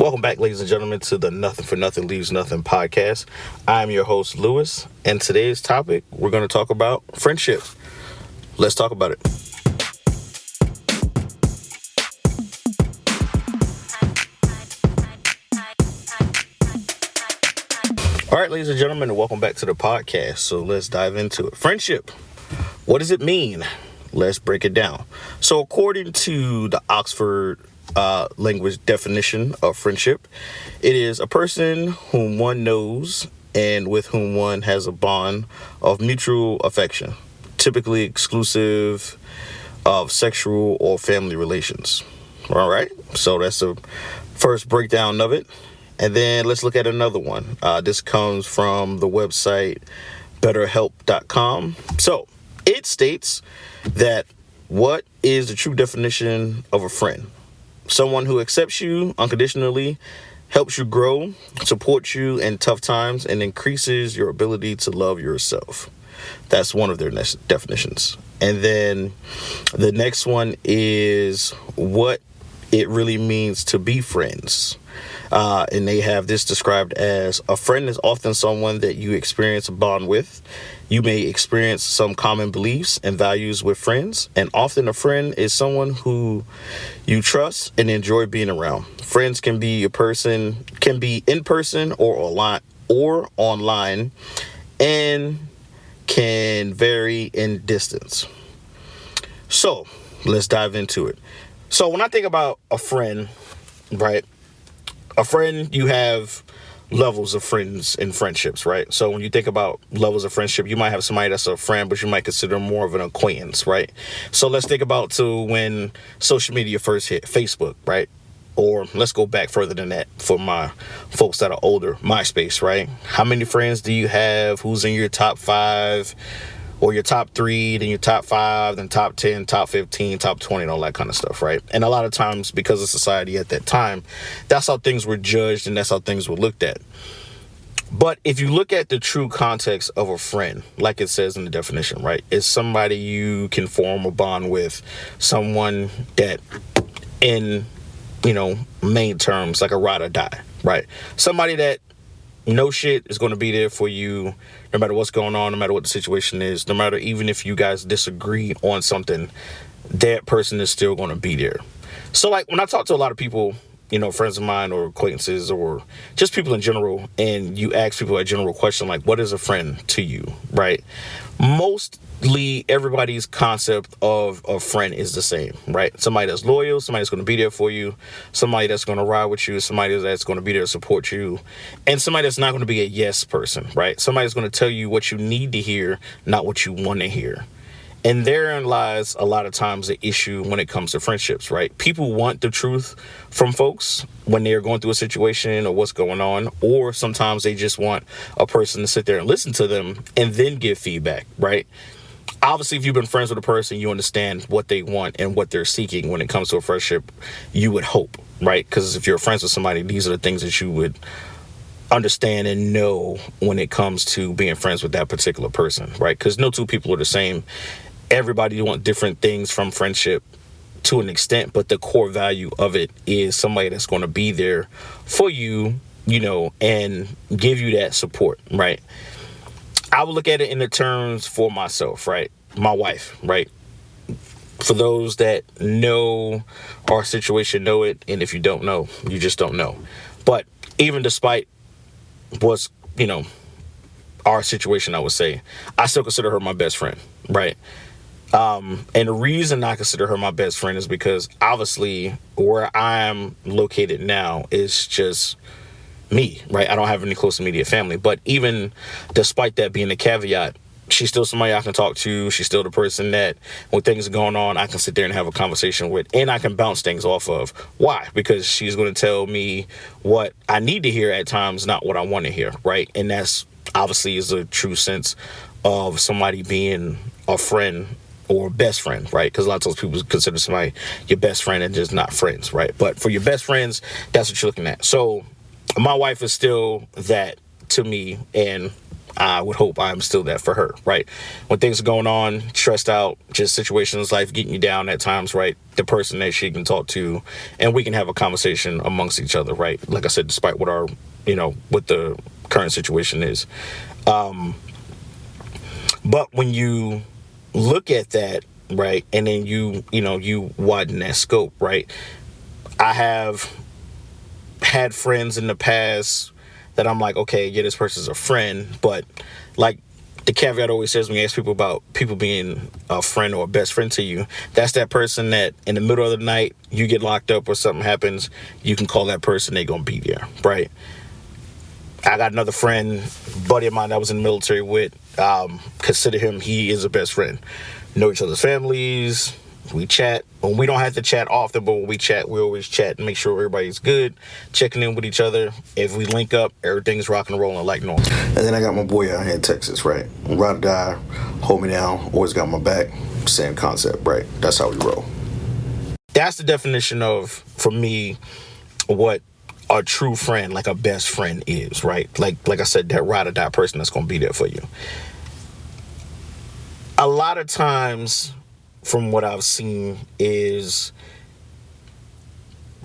Welcome back, ladies and gentlemen, to the Nothing for Nothing Leaves Nothing podcast. I'm your host, Lewis, and today's topic, we're going to talk about friendship. Let's talk about it. All right, ladies and gentlemen, and welcome back to the podcast. So let's dive into it. Friendship. What does it mean? Let's break it down. So according to the Oxford language definition of friendship, it is a person whom one knows and with whom one has a bond of mutual affection, typically exclusive of sexual or family relations. All right, so that's the first breakdown of it. And then let's look at another one. This comes from the website betterhelp.com. So it states that what is the true definition of a friend? Someone who accepts you unconditionally, helps you grow, supports you in tough times, and increases your ability to love yourself. That's one of their definitions. And then the next one is what it really means to be friends. And they have this described as a friend is often someone that you experience a bond with. You may experience some common beliefs and values with friends, and often a friend is someone who you trust and enjoy being around. Friends can be in person or online, and can vary in distance. So let's dive into it. So when I think about a friend, right? A friend, you have levels of friends and friendships, right? So when you think about levels of friendship, you might have somebody that's a friend, but you might consider more of an acquaintance, right? So let's think about to when social media first hit, Facebook, right? Or let's go back further than that for my folks that are older, MySpace, right? How many friends do you have? Who's in your top 5 or your top 3, then your top 5, then top 10, top 15, top 20, and all that kind of stuff, right? And a lot of times, because of society at that time, that's how things were judged and that's how things were looked at. But if you look at the true context of a friend, like it says in the definition, right, it's somebody you can form a bond with, someone that in, main terms, like a ride or die, right? Somebody that no shit is going to be there for you no matter what's going on, no matter what the situation is, no matter even if you guys disagree on something, that person is still going to be there. So like when I talk to a lot of people, friends of mine or acquaintances or just people in general, and you ask people a general question like, what is a friend to you, right? Mostly everybody's concept of a friend is the same, right? Somebody that's loyal, somebody that's going to be there for you, somebody that's going to ride with you, somebody that's going to be there to support you, and somebody that's not going to be a yes person, right? Somebody that's going to tell you what you need to hear, not what you want to hear. And therein lies a lot of times the issue when it comes to friendships, right? People want the truth from folks when they're going through a situation or what's going on, or sometimes they just want a person to sit there and listen to them and then give feedback, right? Obviously, if you've been friends with a person, you understand what they want and what they're seeking when it comes to a friendship, you would hope, right? Because if you're friends with somebody, these are the things that you would understand and know when it comes to being friends with that particular person, right? Because no two people are the same. Everybody wants different things from friendship to an extent, but the core value of it is somebody that's going to be there for you, and give you that support, right? I would look at it in the terms for myself, right? My wife, right? For those that know our situation, know it. And if you don't know, you just don't know. But even despite what's, our situation, I would say, I still consider her my best friend, right? And the reason I consider her my best friend is because obviously where I'm located now is just me, right? I don't have any close immediate family, but even despite that being a caveat, she's still somebody I can talk to. She's still the person that when things are going on, I can sit there and have a conversation with, and I can bounce things off of. Why? Because she's going to tell me what I need to hear at times, not what I want to hear, right? And that's obviously is a true sense of somebody being a friend or best friend, right? Because a lot of times people consider somebody your best friend and just not friends, right? But for your best friends, that's what you're looking at. So my wife is still that to me, and I would hope I'm still that for her, right? When things are going on, stressed out, just situations, life getting you down at times, right? The person that she can talk to, and we can have a conversation amongst each other, right? Like I said, despite what our, what the current situation is. But when you look at that, right, and then you widen that scope, right? I have had friends in the past that I'm like, okay, yeah, this person's a friend, but like the caveat always says when you ask people about people being a friend or a best friend to you, that's that person that in the middle of the night, you get locked up or something happens, you can call that person, they're going to be there, right? I got another friend, buddy of mine that I was in the military with, consider him, he is a best friend. Know each other's families, we chat. When we don't have to chat often, but when we chat, we always chat and make sure everybody's good, checking in with each other. If we link up, everything's rocking and rolling like normal. And then I got my boy out here in Texas, right? Ride or die, hold me down, always got my back, same concept, right? That's how we roll. That's the definition of, for me, what a true friend, like a best friend is, right? Like I said, that ride or die person that's going to be there for you. A lot of times, from what I've seen, is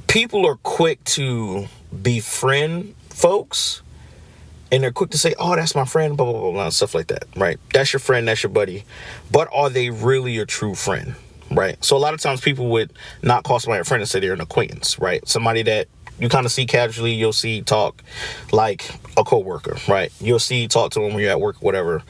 people are quick to befriend folks, and they're quick to say, oh, that's my friend, blah, blah, blah, blah, stuff like that, right? That's your friend, that's your buddy. But are they really a true friend, right? So a lot of times people would not call somebody a friend and say they're an acquaintance, right? Somebody that you kind of see casually, you'll see talk like a coworker, right? You'll see talk to them when you're at work, whatever.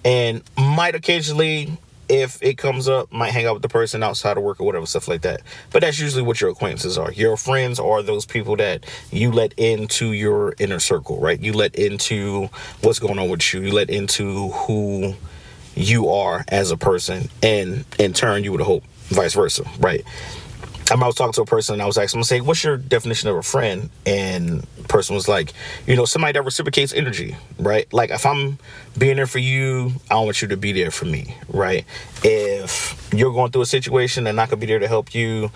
And might occasionally, if it comes up, might hang out with the person outside of work or whatever, stuff like that. But that's usually what your acquaintances are. Your friends are those people that you let into your inner circle, right? You let into what's going on with you. You let into who you are as a person. And in turn, you would hope vice versa, right? I was talking to a person and I was asking them, say, what's your definition of a friend? And the person was like, somebody that reciprocates energy, right? Like if I'm being there for you, I want you to be there for me, right? If you're going through a situation and I could be there to help you,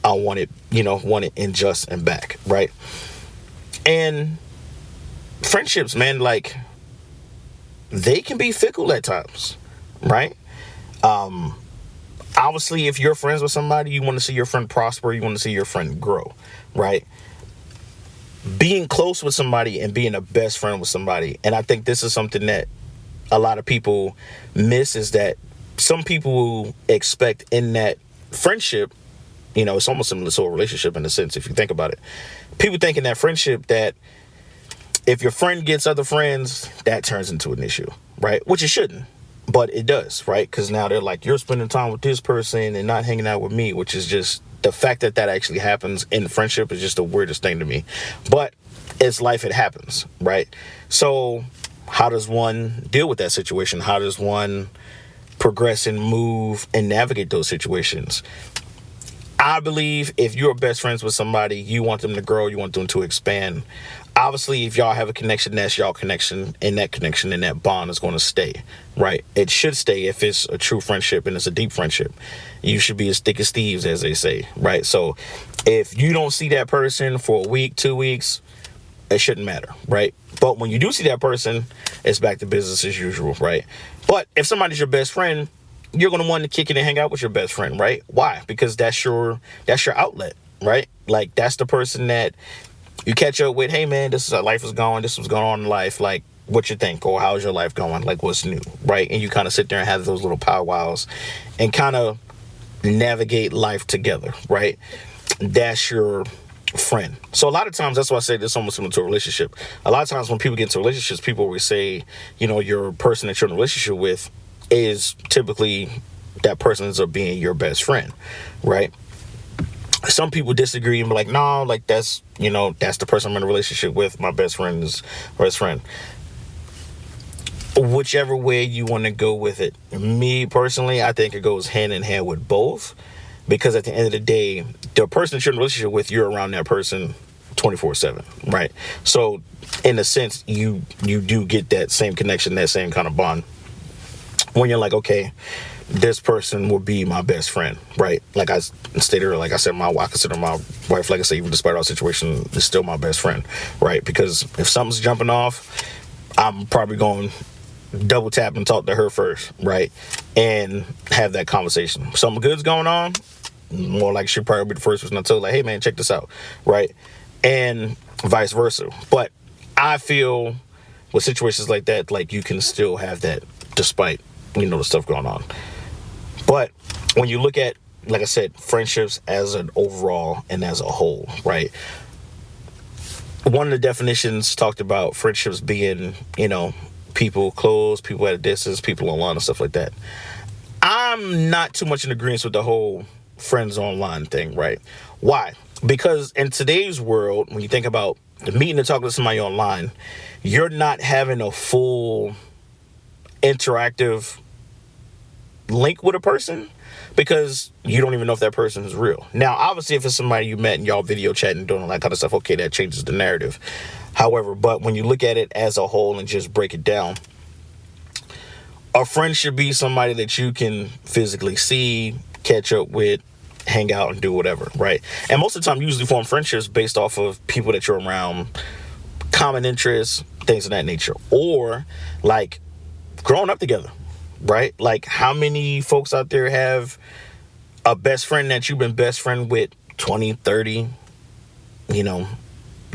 I want it in just and back, right? And friendships, man, like they can be fickle at times, right? Obviously, if you're friends with somebody, you want to see your friend prosper, you want to see your friend grow, right? Being close with somebody and being a best friend with somebody, and I think this is something that a lot of people miss, is that some people expect in that friendship, it's almost similar to a relationship in a sense, if you think about it. People think in that friendship that if your friend gets other friends, that turns into an issue, right? Which it shouldn't. But it does, right? Because now they're like, you're spending time with this person and not hanging out with me, which is just the fact that actually happens in friendship is just the weirdest thing to me. But it's life, it happens, right? So how does one deal with that situation? How does one progress and move and navigate those situations? I believe if you're best friends with somebody, you want them to grow, you want them to expand. Obviously, if y'all have a connection, that's y'all connection, and that bond is going to stay, right? It should stay if it's a true friendship and it's a deep friendship. You should be as thick as thieves, as they say, right? So if you don't see that person for a week, 2 weeks, it shouldn't matter, right? But when you do see that person, it's back to business as usual, right? But if somebody's your best friend, you're going to want to kick it and hang out with your best friend, right? Why? Because that's your outlet, right? Like that's the person that you catch up with. Hey man, this is how life is going. This was going on in life. Like, what you think? Or how's your life going? Like, what's new, right? And you kind of sit there and have those little powwows and kind of navigate life together, right? That's your friend. So a lot of times, that's why I say this almost similar to a relationship. A lot of times when people get into relationships, people always say, your person that you're in a relationship with is typically that person ends up being your best friend, right? Some people disagree and be like, no, like that's the person I'm in a relationship with. My best friend is my best friend. Whichever way you want to go with it. Me personally, I think it goes hand in hand with both, because at the end of the day, the person that you're in a relationship with, you're around that person 24/7, right? So in a sense, you do get that same connection, that same kind of bond when you're like, okay, this person will be my best friend, right? Like I stated earlier, like I said, I consider my wife, like I said, even despite our situation, is still my best friend, right? Because if something's jumping off, I'm probably going double tap and talk to her first, right? And have that conversation. Something good's going on, more like she'll probably be the first person I told, like, hey man, check this out, right? And vice versa. But I feel with situations like that, like you can still have that despite, the stuff going on. But when you look at, like I said, friendships as an overall and as a whole, right? One of the definitions talked about friendships being, people close, people at a distance, people online and stuff like that. I'm not too much in agreement with the whole friends online thing, right? Why? Because in today's world, when you think about meeting and talking to somebody online, you're not having a full interactive link with a person because you don't even know if that person is real. Now, obviously, if it's somebody you met and y'all video chatting and doing all that kind of stuff, okay, that changes the narrative. However, but when you look at it as a whole and just break it down, a friend should be somebody that you can physically see, catch up with, hang out and do whatever, right? And most of the time, you usually form friendships based off of people that you're around, common interests, things of that nature, or like growing up together, right? Like how many folks out there have a best friend that you've been best friend with 20, 30,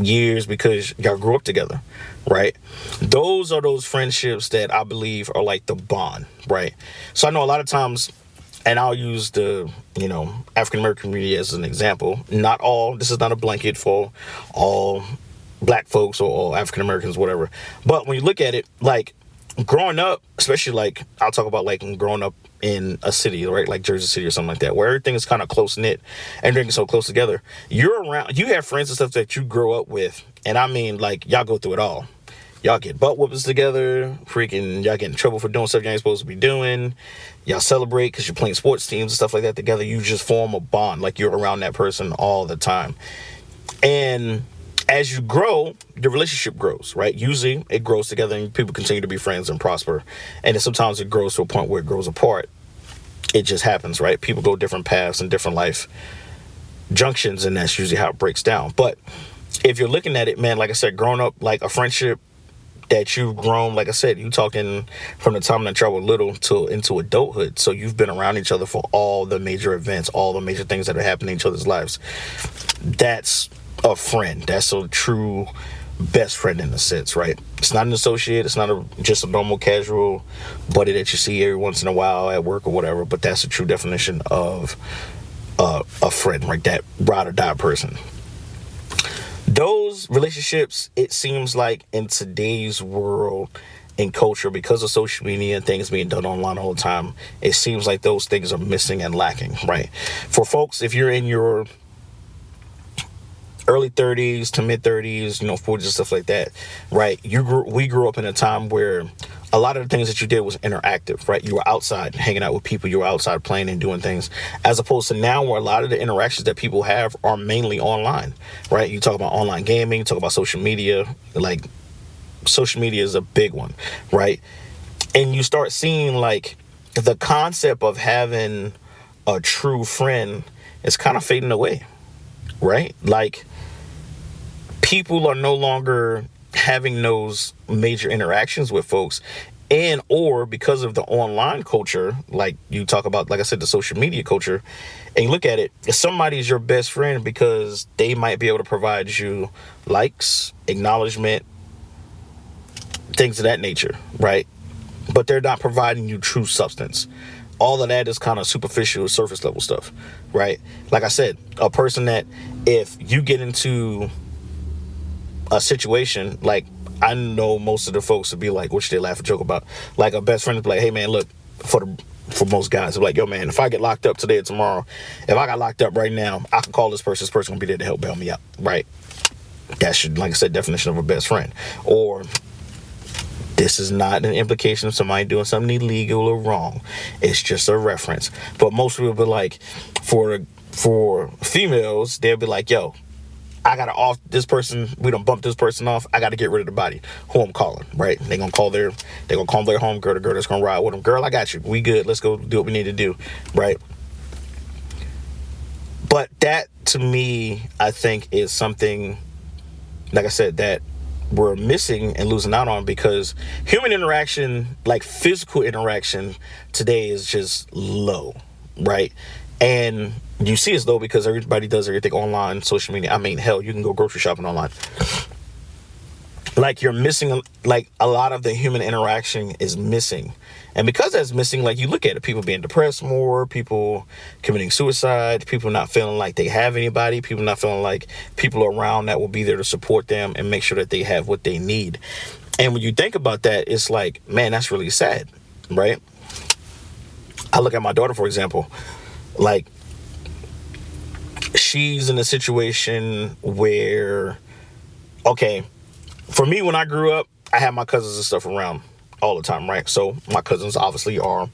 years because y'all grew up together, right? Those are those friendships that I believe are like the bond, right? So I know a lot of times, and I'll use the, African American community as an example. Not all, this is not a blanket for all black folks or all African Americans, whatever. But when you look at it, like growing up, especially like I'll talk about like growing up in a city, right? Like Jersey City or something like that, where everything is kind of close knit and drinking so close together. You're around, you have friends and stuff that you grow up with. And I mean, like y'all go through it all. Y'all get butt whoopings together, freaking, y'all get in trouble for doing stuff you ain't supposed to be doing. Y'all celebrate because you're playing sports teams and stuff like that together. You just form a bond, like you're around that person all the time. And as you grow, the relationship grows, right? Usually it grows together and people continue to be friends and prosper. And then sometimes it grows to a point where it grows apart. It just happens, right? People go different paths and different life junctions, and that's usually how it breaks down. But if you're looking at it, man, like I said, growing up, like a friendship that you've grown, like I said, you talking from the time that y'all were little to into adulthood. So you've been around each other for all the major events, all the major things that are happening in each other's lives. That's a friend. That's a true best friend in a sense, right? It's not an associate. It's not just a normal casual buddy that you see every once in a while at work or whatever. But that's a true definition of a friend, right? That ride or die person. Those relationships, it seems like in today's world and culture, because of social media and things being done online all the time, it seems like those things are missing and lacking, right? For folks, if you're in your early 30s to mid 30s, 40s and stuff like that, right? We grew up in a time where a lot of the things that you did was interactive, right? You were outside hanging out with people, you were outside playing and doing things, as opposed to now where a lot of the interactions that people have are mainly online, right? You talk about online gaming, talk about social media, like social media is a big one, right? And you start seeing like the concept of having a true friend is kind of fading away, right? Like people are no longer having those major interactions with folks, and or because of the online culture, like you talk about, like I said, the social media culture, and you look at it, if somebody's your best friend because they might be able to provide you likes, acknowledgement, things of that nature, right? But they're not providing you true substance. All of that is kind of superficial, surface level stuff, right? Like I said, a person that if you get into a situation, like I know most of the folks would be like, what should they laugh and joke about? Like a best friend would be like, hey man, look, for most guys, they're like, yo man, if I get locked up today or tomorrow, if I got locked up right now, I can call this person will be there to help bail me out, right? That should, like I said, definition of a best friend. Or this is not an implication of somebody doing something illegal or wrong. It's just a reference. But most people be like, for females, they'll be like, yo, I gotta off this person. We don't bump this person off. I gotta get rid of the body. Who I'm calling, right? They gonna call their home girl, the girl that's gonna ride with them. Girl, I got you. We good. Let's go do what we need to do, right? But that to me, I think is something, like I said, that we're missing and losing out on, because human interaction, like physical interaction today, is just low, right? And you see it's low because everybody does everything online, social media. I mean, hell, you can go grocery shopping online. Like, you're missing, like, a lot of the human interaction is missing. And because that's missing, like, you look at it, people being depressed more, people committing suicide, people not feeling like they have anybody, people not feeling like people around that will be there to support them and make sure that they have what they need. And when you think about that, it's like, man, that's really sad, right? I look at my daughter, for example, like, she's in a situation where, okay, for me, when I grew up, I had my cousins and stuff around all the time, right? So my cousins obviously are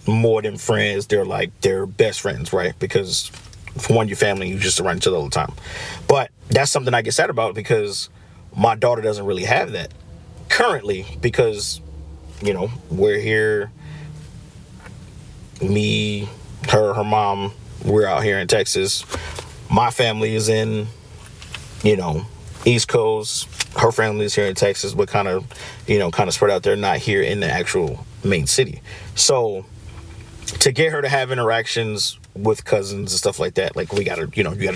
more than friends. They're best friends, right? Because for one, your family, you just around each other all the time. But that's something I get sad about, because my daughter doesn't really have that currently, because, you know, we're here, me, her mom, we're out here in Texas. My family is in, you know, East Coast. Her family is here in Texas, but kind of spread out there, not here in the actual main city. So to get her to have interactions with cousins and stuff like that, like, you gotta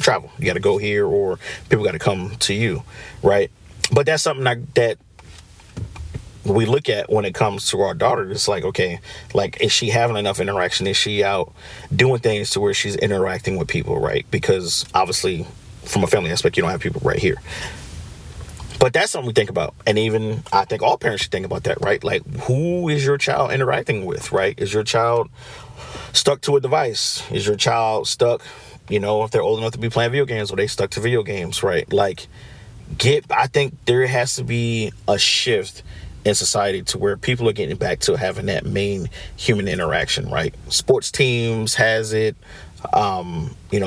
travel. You gotta go here, or people gotta come to you, right? But that's something that we look at when it comes to our daughter. It's like, okay, like, is she having enough interaction? Is she out doing things to where she's interacting with people, right? Because obviously, from a family aspect, you don't have people right here. But that's something we think about. And even, I think all parents should think about that, right? Like, who is your child interacting with, right? Is your child stuck to a device? Is your child stuck, if they're old enough to be playing video games, or they stuck to video games, right? Like, I think there has to be a shift in society to where people are getting back to having that main human interaction, right? Sports teams has it.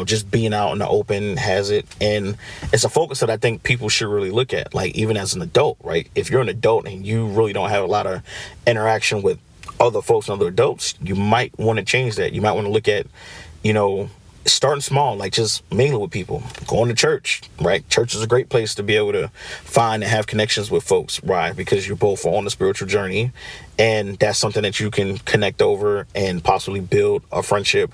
Just being out in the open has it. And it's a focus that I think people should really look at, like, even as an adult, right? If you're an adult and you really don't have a lot of interaction with other folks and other adults, you might want to change that. You might want to look at, starting small, like just mingling with people, going to church, right? Church is a great place to be able to find and have connections with folks, right? Because you're both on the spiritual journey, and that's something that you can connect over and possibly build a friendship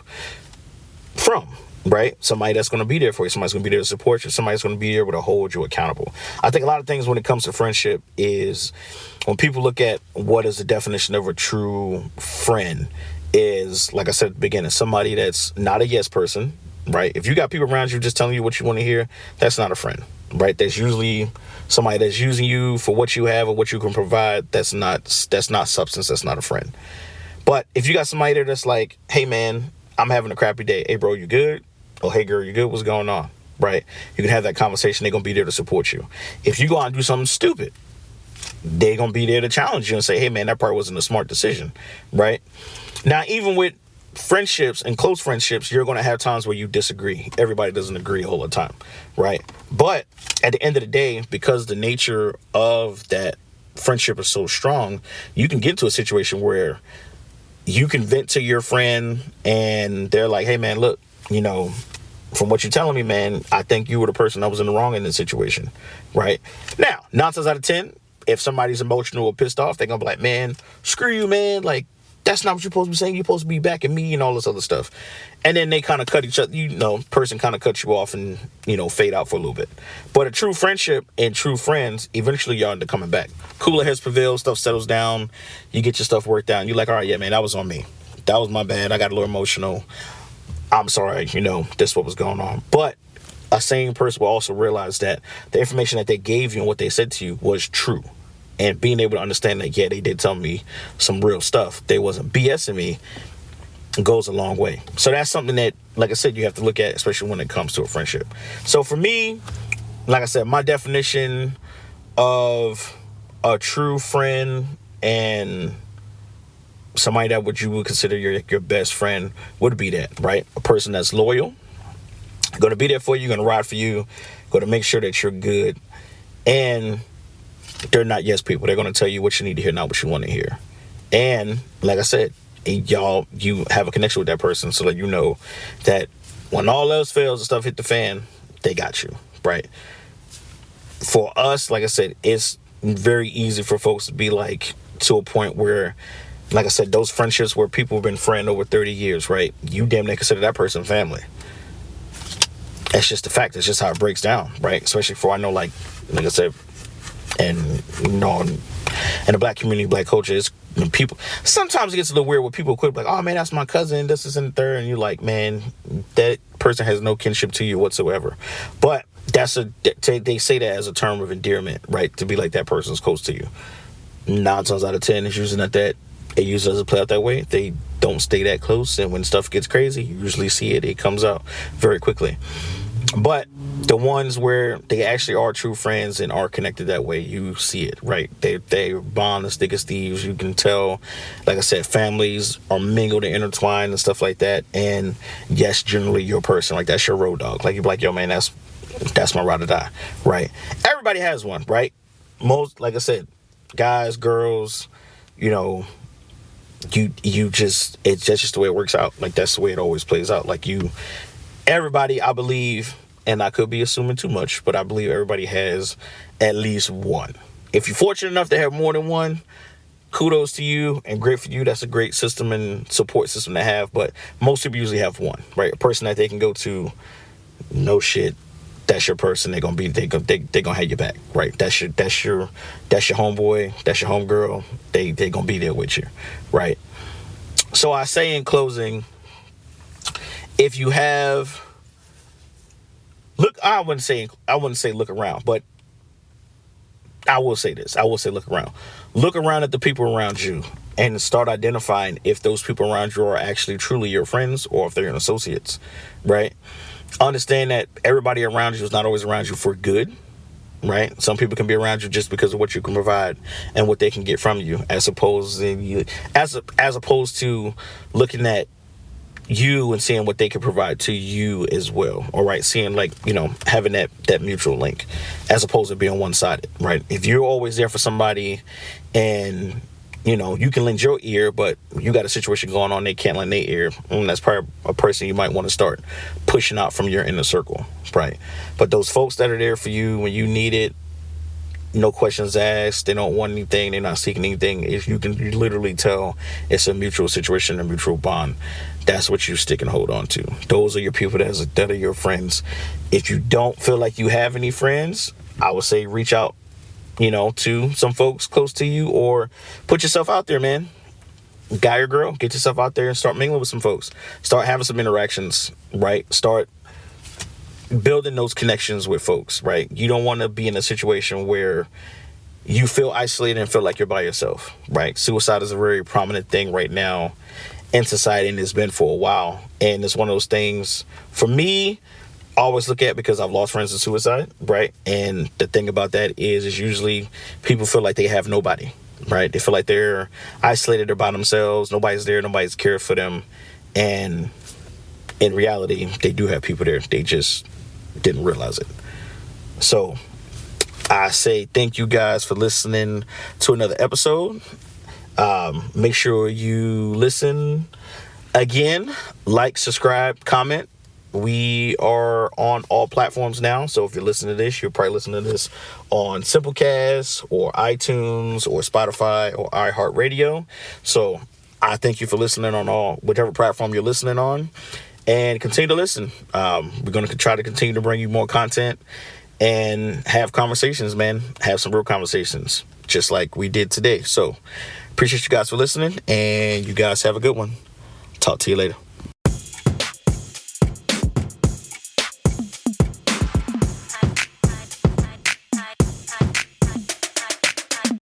from, right? Somebody that's going to be there for you. Somebody's going to be there to support you. Somebody's going to be able to hold you accountable. I think a lot of things when it comes to friendship is, when people look at what is the definition of a true friend, is, like I said at the beginning, somebody that's not a yes person, right? If you got people around you just telling you what you want to hear, that's not a friend, right? That's usually somebody that's using you for what you have or what you can provide. That's not substance. That's not a friend. But if you got somebody there that's like, hey man, I'm having a crappy day. Hey bro, you good? Oh, hey girl, you good? What's going on? Right? You can have that conversation. They're going to be there to support you. If you go out and do something stupid, they're going to be there to challenge you and say, hey man, that part wasn't a smart decision, right? Now, even with friendships and close friendships, you're going to have times where you disagree. Everybody doesn't agree all the time, right? But at the end of the day, because the nature of that friendship is so strong, you can get into a situation where you can vent to your friend and they're like, hey man, look, from what you're telling me, man, I think you were the person that was in the wrong in this situation, right? Now, 9 times out of 10, if somebody's emotional or pissed off, they're going to be like, man, screw you, man. Like, that's not what you're supposed to be saying. You're supposed to be backing me and all this other stuff. And then they kind of cut each other, person kind of cuts you off and, fade out for a little bit. But a true friendship and true friends, eventually y'all end up coming back. Cooler heads prevail, stuff settles down. You get your stuff worked out. You're like, all right, yeah, man, that was on me. That was my bad. I got a little emotional. I'm sorry, this is what was going on. But a sane person will also realize that the information that they gave you and what they said to you was true. And being able to understand that, yeah, they did tell me some real stuff. They wasn't BSing me, goes a long way. So that's something that, like I said, you have to look at, especially when it comes to a friendship. So for me, like I said, my definition of a true friend and somebody that you would consider your best friend would be that, right? A person that's loyal, going to be there for you, going to ride for you, going to make sure that you're good. And they're not yes people. They're going to tell you what you need to hear, not what you want to hear. And like I said, you have a connection with that person so that you know that when all else fails and stuff hit the fan, they got you, right? for us, like I said, it's very easy for folks to be like, to a point where, like I said, those friendships where people have been friends over 30 years, right? You damn near consider that person family. That's just the fact. That's just how it breaks down, right? Especially for, I know, like I said, and in the black community, black culture, is people, sometimes it gets a little weird where people quit like, oh man, that's my cousin, this is in the third, and you're like, man, that person has no kinship to you whatsoever. But they say that as a term of endearment, right? To be like, that person's close to you. 9 times out of 10, it's usually not that. It usually doesn't play out that way. They don't stay that close, and when stuff gets crazy, you usually see it comes out very quickly. But the ones where they actually are true friends and are connected that way, you see it, right? They bond as thick as thieves. You can tell, like I said, families are mingled and intertwined and stuff like that. And yes, generally your person, like that's your road dog. Like you're like, yo man, that's my ride or die, right? Everybody has one, right? Most, like I said, guys, girls, you just, it's just the way it works out. Like that's the way it always plays out. Like everybody, I believe, and I could be assuming too much, but I believe everybody has at least one. If you're fortunate enough to have more than one, kudos to you and great for you. That's a great system and support system to have. But most people usually have one, right? A person that they can go to, no shit, that's your person. They're gonna have your back, right? That's your homeboy, that's your homegirl. They gonna be there with you, right? So I say in closing, if you have, I wouldn't say look around, but I will say this. I will say look around. Look around at the people around you and start identifying if those people around you are actually truly your friends or if they're your associates, right? Understand that everybody around you is not always around you for good, right? Some people can be around you just because of what you can provide and what they can get from you, as opposed to looking at you and seeing what they can provide to you as well. All right, seeing like, having that mutual link, as opposed to being one-sided, right? If you're always there for somebody and you can lend your ear, but you got a situation going on, they can't lend their ear, and that's probably a person you might want to start pushing out from your inner circle, right? But those folks that are there for you when you need it, no questions asked, they don't want anything, they're not seeking anything, if you literally tell it's a mutual situation, a mutual bond, that's what you stick and hold on to. Those are your people that are your friends. If you don't feel like you have any friends, I would say reach out, to some folks close to you, or put yourself out there, man. Guy or girl, get yourself out there and start mingling with some folks. Start having some interactions, right? Start building those connections with folks, right? You don't want to be in a situation where you feel isolated and feel like you're by yourself, right? Suicide is a very prominent thing right now in society, and it's been for a while. And it's one of those things, for me, I always look at, because I've lost friends to suicide, right? And the thing about that is usually people feel like they have nobody, right? They feel like they're isolated, they're by themselves, nobody's there, nobody's cared for them. And in reality, they do have people there. They just didn't realize it. So I say thank you guys for listening to another episode. Make sure you listen again, like, subscribe, comment. We are on all platforms now, so if you're listening to this, you're probably listening to this on Simplecast or iTunes or Spotify or iHeartRadio. So I thank you for listening on whichever platform you're listening on, and continue to listen. We're going to try to continue to bring you more content and have conversations, man. Have some real conversations, just like we did today. So appreciate you guys for listening, and you guys have a good one. Talk to you later.